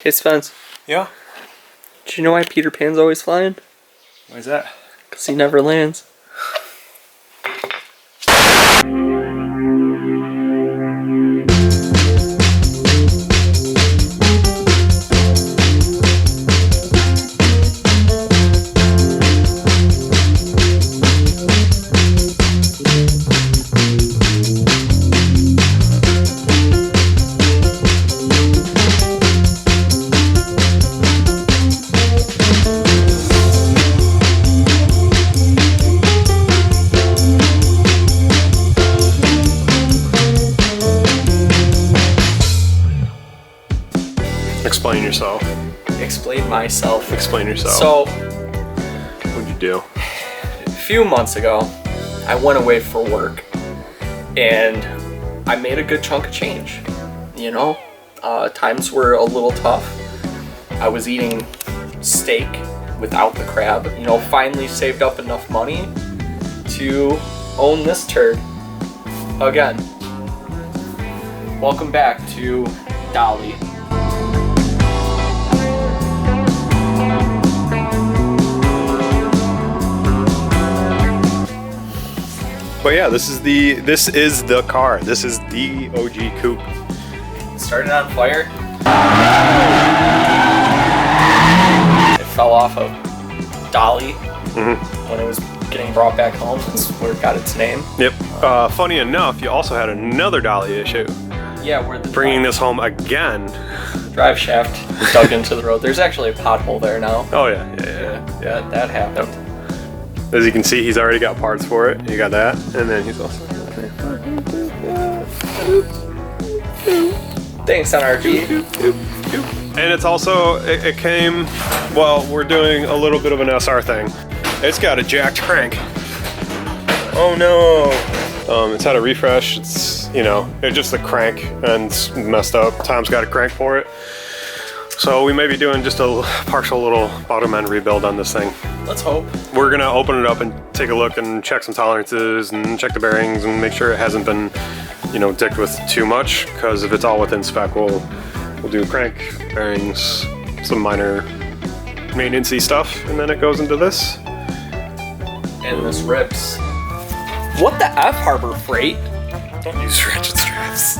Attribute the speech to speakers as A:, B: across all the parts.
A: Hey Spence.
B: Yeah?
A: Do you know why Peter Pan's always flying?
B: Why is that?
A: Because he never lands.
B: Explain yourself.
A: Explain myself.
B: Explain yourself.
A: So,
B: What'd you do?
A: a few months ago, I went away for work, and I made a good chunk of change. You know, times were a little tough. I was eating steak without the crab. You know, finally saved up enough money to own this turd again. Welcome back to Dolly.
B: But yeah, this is the car. This is the OG coupe.
A: It started on fire. It fell off of Dolly when it was getting brought back home. That's where it got its name.
B: Yep. Funny enough, you also had another Dolly issue.
A: Yeah, where the
B: Bringing this home again.
A: drive shaft dug into the road. There's actually a pothole there now.
B: Oh yeah.
A: Yeah, that happened.
B: Yep. As you can see, he's already got parts for it. You got that, and then he's also.
A: Thanks, NRG.
B: And it's also, it came, well, we're doing a little bit of an SR thing. It's got a jacked crank. Oh no. It's had a refresh. It's, you know, it's just the crank and it's messed up. Tom's got a crank for it. So we may be doing just a partial little bottom end rebuild on this thing.
A: Let's hope.
B: We're gonna open it up and take a look and check some tolerances and check the bearings and make sure it hasn't been, you know, dicked with too much. Because if it's all within spec, we'll do crank, bearings, some minor maintenance-y stuff, and then it goes into this.
A: And this rips. What the F, Harbor Freight?
B: Don't use ratchet straps.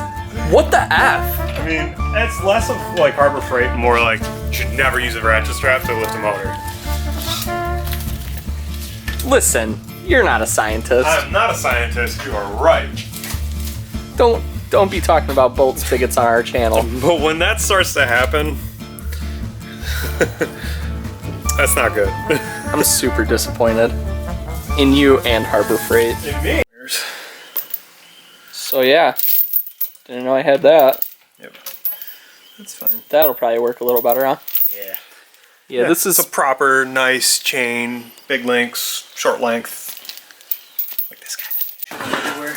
A: What the F?
B: I mean, it's less of like Harbor Freight, more like you should never use a ratchet strap to lift a motor.
A: Listen, you're not a scientist.
B: I'm not a scientist, you are right.
A: Don't be talking about bolt spigots on our channel.
B: But when that starts to happen, that's not good.
A: I'm super disappointed in you and Harbor Freight.
B: In me.
A: So yeah, didn't know I had that.
B: Yep, that's fine.
A: That'll probably work a little better, huh?
B: Yeah.
A: Yeah, this is
B: a proper, nice chain, big links, short length, like this guy.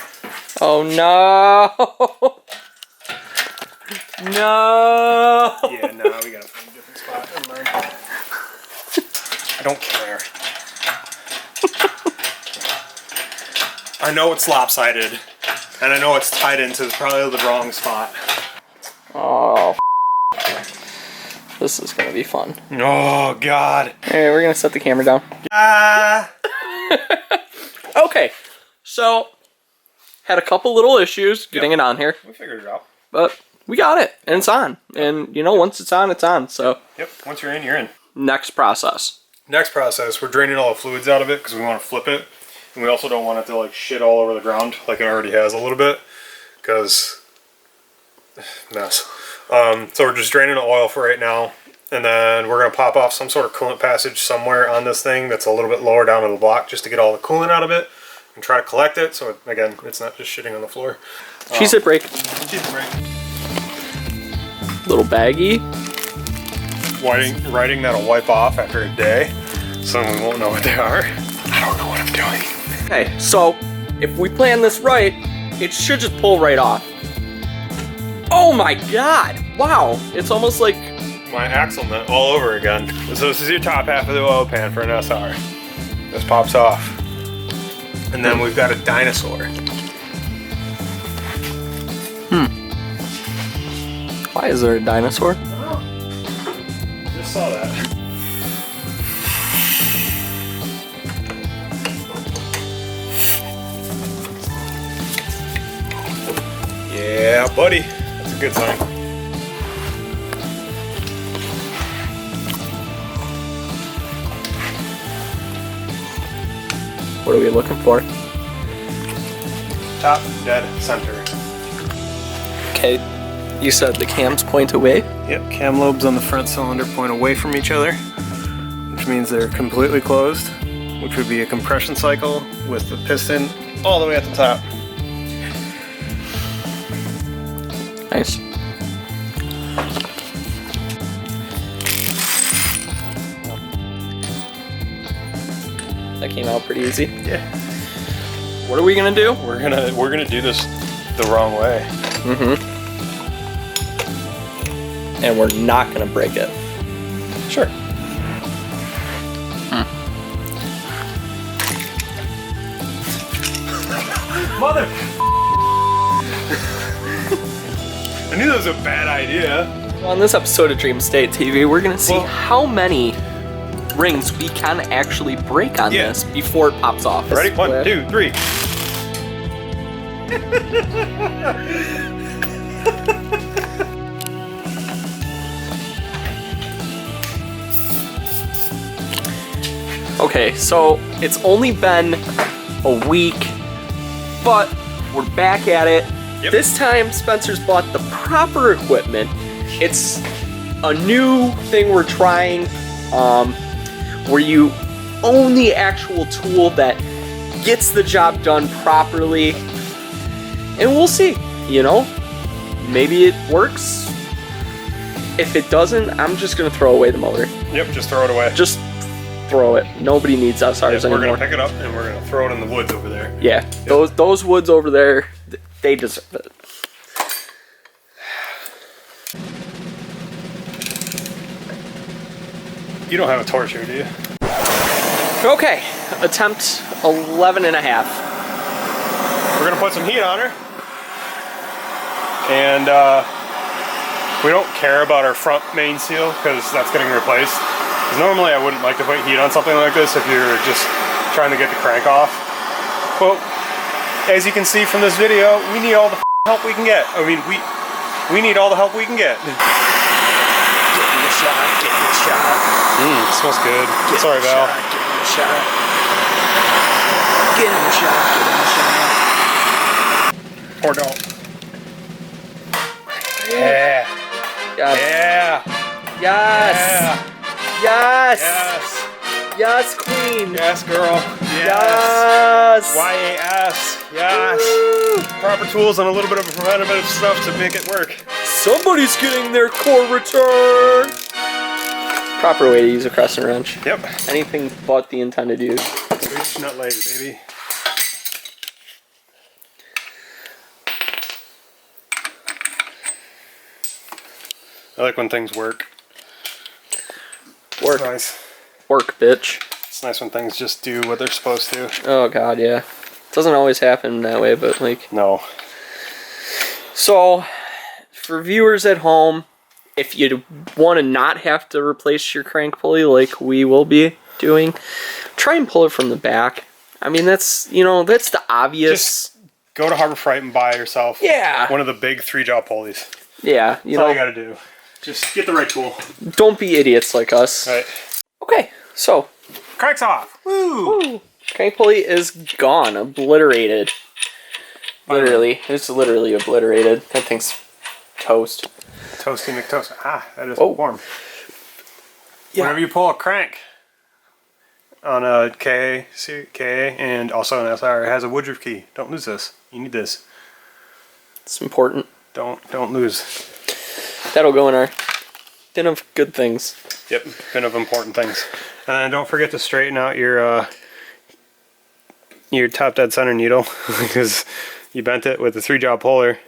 A: Oh no! No!
B: Yeah, no, we gotta find a different spot. Never mind. I don't care. I know it's lopsided, and I know it's tied into probably the wrong spot.
A: Oh, this is gonna be fun.
B: Oh God!
A: Alright, we're gonna set the camera down. Okay, so had a couple little issues getting it on here,
B: We figured it out.
A: but we got it, and it's on. And you know, once it's on, it's on. So
B: Yep. Once you're in, you're in.
A: next process.
B: Next process, we're draining all the fluids out of it because we want to flip it, and we also don't want it to like shit all over the ground like it already has a little bit, because mess. So we're just draining the oil for right now, and then we're gonna pop off some sort of coolant passage somewhere on this thing that's a little bit lower down in the block just to get all the coolant out of it and try to collect it. So again, it's not just shitting on the floor.
A: Cheez-It break.
B: Cheez-It break.
A: Little baggie.
B: Writing that'll wipe off after a day, so we won't know what they are. I don't know what I'm doing.
A: Okay, so if we plan this right, it should just pull right off. Oh my God! Wow, it's almost like
B: My axle nut all over again. So this is your top half of the oil pan for an SR. This pops off. And then we've got a dinosaur.
A: Why is there a dinosaur?
B: saw that. Yeah, buddy. That's a good sign.
A: What are we looking for?
B: Top, dead, center.
A: Okay, you said the cams point away?
B: Yep, cam lobes on the front cylinder point away from each other, which means they're completely closed, which would be a compression cycle with the piston all the way at the top.
A: Nice. That came out pretty easy.
B: Yeah.
A: What are we gonna do?
B: We're gonna do this the wrong way.
A: Mm-hmm. And we're not gonna break it.
B: Sure. Mother. I knew that was a bad idea.
A: On this episode of Dream State TV, we're gonna see how many rings we can actually break on this before it pops off.
B: Ready? 1, 2, 3.
A: Okay, so it's only been a week, but we're back at it.
B: Yep.
A: This time, Spencer's bought the proper equipment. It's a new thing we're trying, where you own the actual tool that gets the job done properly. And we'll see, you know? Maybe it works. If it doesn't, I'm just gonna throw away the motor.
B: Yep, just throw it away.
A: Just throw it. Nobody needs SRs anymore.
B: We're gonna pick it up and we're gonna throw it in the woods over there.
A: Yeah, those woods over there, they deserve it.
B: You don't have a torch here, do you?
A: Okay, attempt 11 and a half.
B: We're gonna put some heat on her. And we don't care about our front main seal because that's getting replaced. Because normally I wouldn't like to put heat on something like this if you're just trying to get the crank off. Well, as you can see from this video, we need all the help we can get. I mean, we need all the help we can get. Get me a shot, get me a shot. Smells good. Sorry, Val.
A: Get me a shot. Get him a shot, get him a shot.
B: Or don't. Yeah.
A: Yes.
B: Yeah.
A: Yes.
B: Yeah.
A: Yes.
B: Yes.
A: Yes, queen.
B: Yes, girl.
A: Yes.
B: YAS. Yes.
A: Woo.
B: Proper tools and a little bit of preventative stuff to make it work.
A: Somebody's getting their core return. Proper way to use a crescent wrench.
B: Yep.
A: Anything but the intended use.
B: Sweet nut leg, baby. I like when things work.
A: Work.
B: It's nice.
A: Work, bitch.
B: It's nice when things just do what they're supposed to.
A: Oh god, yeah. It doesn't always happen that way, but like...
B: No.
A: So, for viewers at home, if you want to not have to replace your crank pulley like we will be doing, try and pull it from the back. I mean, that's, you know, that's the obvious...
B: Just go to Harbor Freight and buy yourself one of the big 3-jaw pulleys.
A: Yeah, you
B: That's
A: know...
B: all you gotta do. Just get the right tool.
A: Don't be idiots like us.
B: Right.
A: Okay, so...
B: Cranks off! Woo!
A: Woo. Crank pulley is gone, obliterated. Literally, it's literally obliterated. That thing's toast.
B: Toasty McToast. Ah, that is
A: Oh.
B: warm.
A: Yeah.
B: Whenever you pull a crank on a KA and also an SR, it has a Woodruff key. Don't lose this. You need this.
A: It's important.
B: Don't lose.
A: That'll go in our bin of good things.
B: Yep, bin of important things. And then don't forget to straighten out your top dead center needle because you bent it with the 3-jaw puller.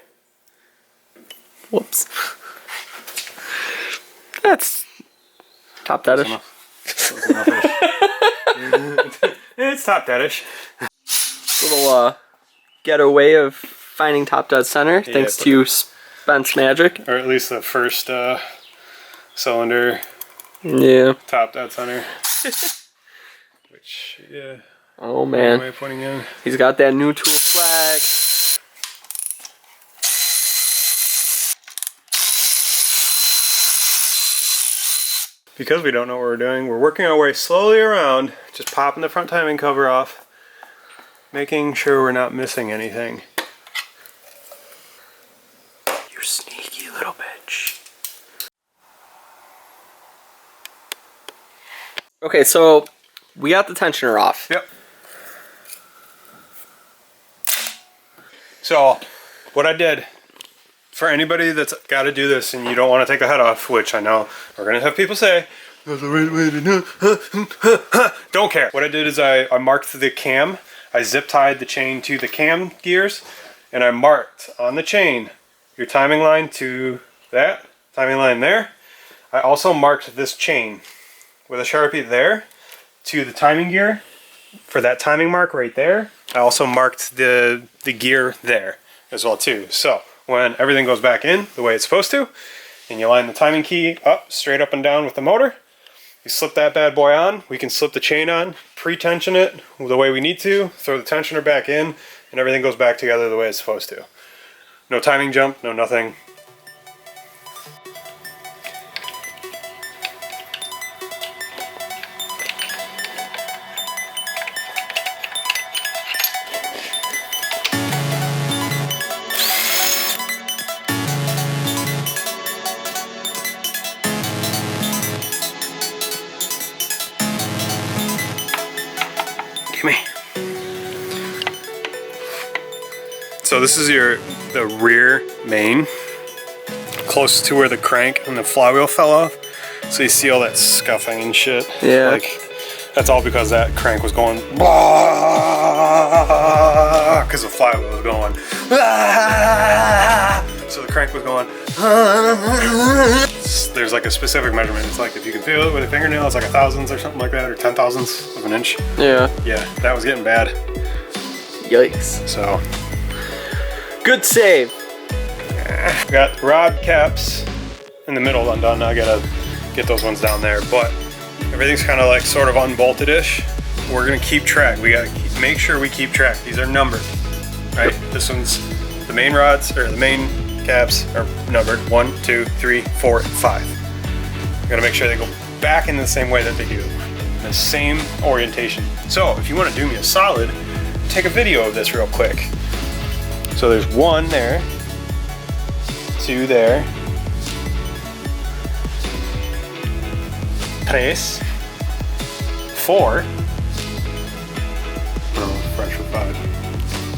A: Whoops. That's top deadish.
B: It's top deadish.
A: Little getaway of finding top dead center thanks to Spence magic.
B: Or at least the first cylinder
A: Yeah.
B: Top dead center. Which, yeah.
A: Oh man.
B: Way of putting in.
A: He's got that new tool flag.
B: Because we don't know what we're doing, we're working our way slowly around, just popping the front timing cover off, making sure we're not missing anything.
A: You sneaky little bitch. Okay, so we got the tensioner off.
B: Yep. So, what I did, for anybody that's got to do this and you don't want to take the head off, which I know we're going to have people say, that's the right way to do. Don't care. What I did is I marked the cam. I zip tied the chain to the cam gears, and I marked on the chain your timing line to that, timing line there. I also marked this chain with a Sharpie there to the timing gear for that timing mark right there. I also marked the gear there as well too. So when everything goes back in the way it's supposed to, and you line the timing key up, straight up and down with the motor, you slip that bad boy on. We can slip the chain on, pre-tension it the way we need to, throw the tensioner back in, and everything goes back together the way it's supposed to. No timing jump, no nothing. So this is the rear main, close to where the crank and the flywheel fell off. So you see all that scuffing and shit.
A: Yeah.
B: Like, that's all because that crank was going because the flywheel was going. So the crank was going. There's like a specific measurement. It's like if you can feel it with a fingernail, it's like 1/1000 or something like that, or 10/1000 of an inch.
A: Yeah.
B: Yeah, that was getting bad.
A: Yikes.
B: So.
A: Good save.
B: Got rod caps in the middle undone. Now I gotta get those ones down there, but everything's kind of like sort of unbolted-ish. We're gonna keep track. We gotta make sure we keep track. These are numbered, right? This one's the main rods, or the main caps are numbered 1, 2, 3, 4, 5. We gotta make sure they go back in the same way that they do, the same orientation. So if you want to do me a solid, take a video of this real quick. So there's 1 there, 2 there, 3, 4, French for 5.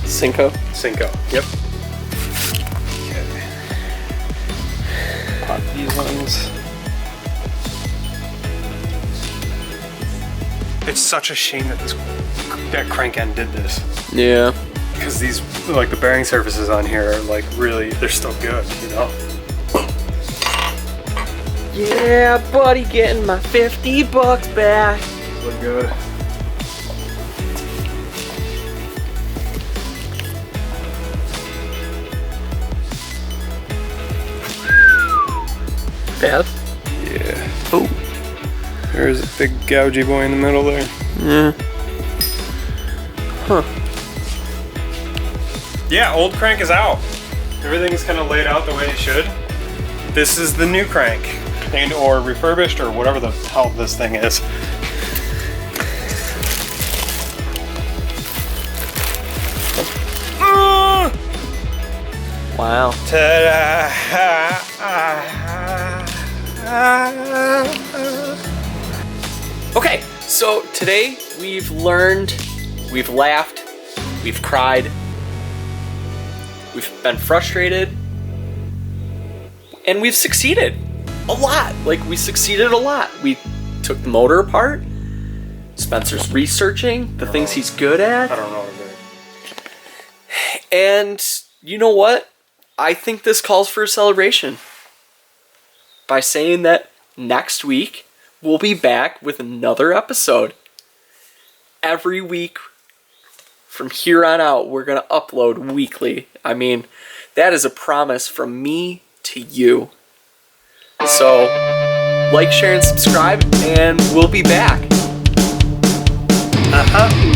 A: Cinco.
B: Cinco, yep. Okay. Pop these ones. It's such a shame that that crank end did this.
A: Yeah.
B: Because these, like the bearing surfaces on here are like really, they're still good, you know?
A: Yeah, buddy, getting my $50 back.
B: Look good.
A: Bad?
B: Yeah.
A: Oh.
B: There's a big gougy boy in the middle there.
A: Yeah. Huh.
B: Yeah, old crank is out. Everything is kind of laid out the way it should. This is the new crank, and or refurbished, or whatever the hell this thing is.
A: Wow.
B: Ta-da!
A: Okay, so today we've learned, we've laughed, we've cried, we've been frustrated, and we've succeeded a lot. Like, we succeeded a lot. We took the motor apart. Spencer's researching the things he's good at.
B: I don't know what I'm doing.
A: And you know what? I think this calls for a celebration by saying that next week we'll be back with another episode. Every week from here on out, we're going to upload weekly. I mean, that is a promise from me to you. So like, share, and subscribe, and we'll be back.
B: Uh-huh.